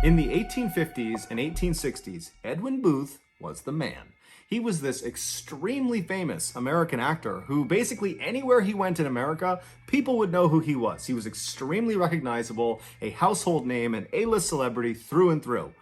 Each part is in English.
In the 1850s and 1860s, Edwin Booth was the man. He was this extremely famous American actor who basically anywhere he went in America, people would know who he was. He was extremely recognizable, a household name, an A-list celebrity through and through.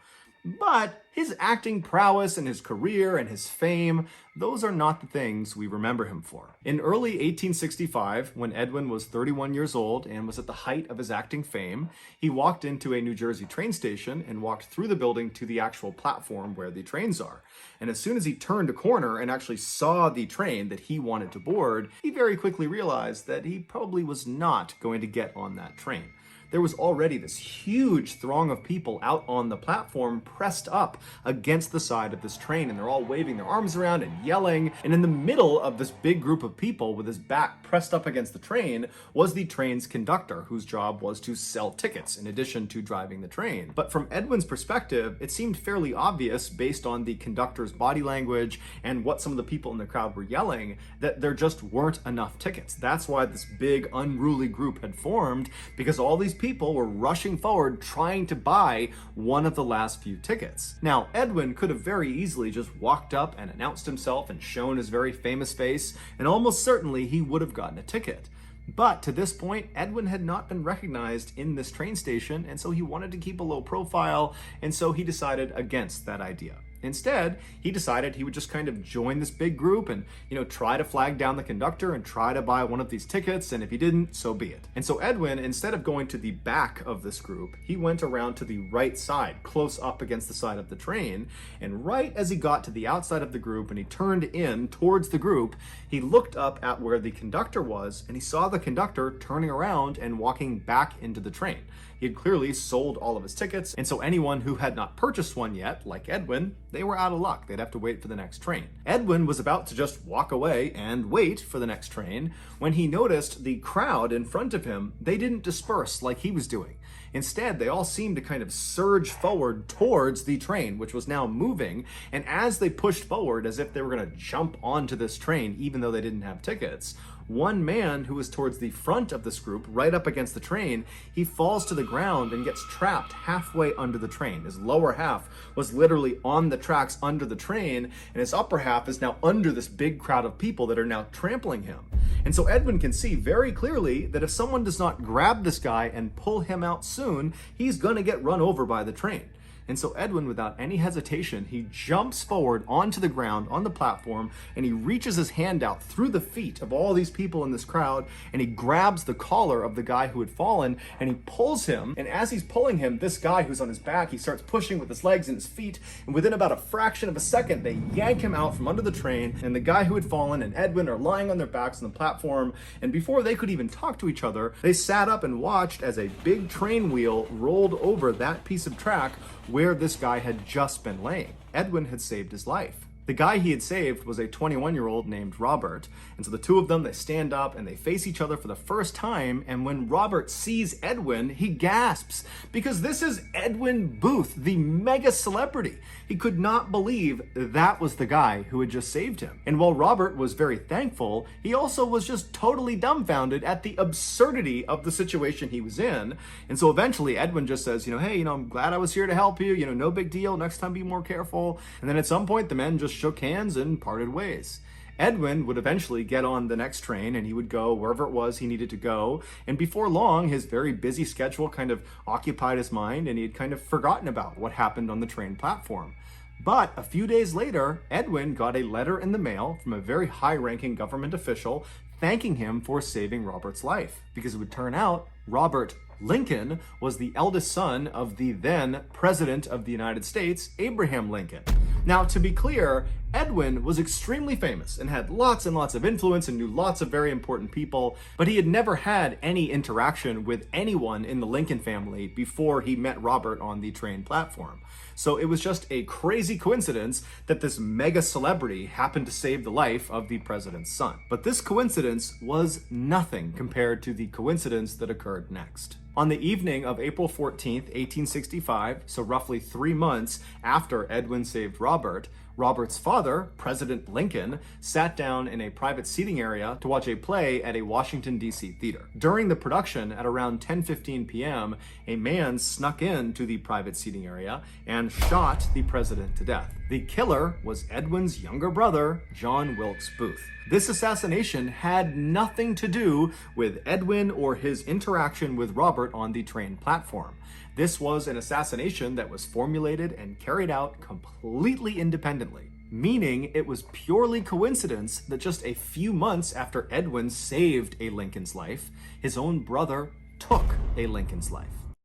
But his acting prowess and his career and his fame, those are not the things we remember him for. In early 1865, when Edwin was 31 years old and was at the height of his acting fame, he walked into a New Jersey train station and walked through the building to the actual platform where the trains are. And as soon as he turned a corner and actually saw the train that he wanted to board, he very quickly realized that he probably was not going to get on that train. There was already this huge throng of people out on the platform pressed up against the side of this train, and they're all waving their arms around and yelling. And in the middle of this big group of people with his back pressed up against the train was the train's conductor, whose job was to sell tickets in addition to driving the train. But from Edwin's perspective, it seemed fairly obvious based on the conductor's body language and what some of the people in the crowd were yelling that there just weren't enough tickets. That's why this big unruly group had formed, because all these people were rushing forward trying to buy one of the last few tickets. Now, Edwin could have very easily just walked up and announced himself and shown his very famous face, and almost certainly he would have gotten a ticket. But to this point, Edwin had not been recognized in this train station, and so he wanted to keep a low profile, and so he decided against that idea. Instead, he decided he would just kind of join this big group and, try to flag down the conductor and try to buy one of these tickets, and if he didn't, so be it. And so Edwin, instead of going to the back of this group, he went around to the right side, close up against the side of the train, and right as he got to the outside of the group and he turned in towards the group, he looked up at where the conductor was, and he saw the conductor turning around and walking back into the train. He had clearly sold all of his tickets, and so anyone who had not purchased one yet, like Edwin, they were out of luck. They'd have to wait for the next train. Edwin was about to just walk away and wait for the next train when he noticed the crowd in front of him. They didn't disperse like he was doing. Instead, they all seemed to kind of surge forward towards the train, which was now moving, and as they pushed forward as if they were going to jump onto this train, even though they didn't have tickets, one man who was towards the front of this group, right up against the train, he falls to the ground and gets trapped halfway under the train. His lower half was literally on the tracks under the train, and his upper half is now under this big crowd of people that are now trampling him. And so Edwin can see very clearly that if someone does not grab this guy and pull him out soon, he's going to get run over by the train. And so Edwin, without any hesitation, he jumps forward onto the ground on the platform, and he reaches his hand out through the feet of all these people in this crowd, and he grabs the collar of the guy who had fallen, and he pulls him. And as he's pulling him, this guy who's on his back, he starts pushing with his legs and his feet, and within about a fraction of a second, they yank him out from under the train, and the guy who had fallen and Edwin are lying on their backs on the platform, and before they could even talk to each other, they sat up and watched as a big train wheel rolled over that piece of track where this guy had just been laying. Edwin had saved his life. The guy he had saved was a 21-year-old named Robert. And so the two of them, they stand up and they face each other for the first time. And when Robert sees Edwin, he gasps because this is Edwin Booth, the mega celebrity. He could not believe that was the guy who had just saved him. And while Robert was very thankful, he also was just totally dumbfounded at the absurdity of the situation he was in. And so eventually Edwin just says, hey, I'm glad I was here to help you. No big deal. Next time be more careful. And then at some point, the men just shook hands and parted ways. Edwin would eventually get on the next train and he would go wherever it was he needed to go. And before long, his very busy schedule kind of occupied his mind and he had kind of forgotten about what happened on the train platform. But a few days later, Edwin got a letter in the mail from a very high-ranking government official thanking him for saving Robert's life, because it would turn out Robert Lincoln was the eldest son of the then President of the United States, Abraham Lincoln. Now, to be clear, Edwin was extremely famous and had lots and lots of influence and knew lots of very important people, but he had never had any interaction with anyone in the Lincoln family before he met Robert on the train platform. So it was just a crazy coincidence that this mega celebrity happened to save the life of the president's son. But this coincidence was nothing compared to the coincidence that occurred next. On the evening of April 14th, 1865, so roughly 3 months after Edwin saved Robert, Robert's father, President Lincoln, sat down in a private seating area to watch a play at a Washington, D.C. theater. During the production, at around 10:15 p.m., a man snuck into the private seating area and shot the president to death. The killer was Edwin's younger brother, John Wilkes Booth. This assassination had nothing to do with Edwin or his interaction with Robert on the train platform. This was an assassination that was formulated and carried out completely independently, meaning it was purely coincidence that just a few months after Edwin saved a Lincoln's life, his own brother took a Lincoln's life.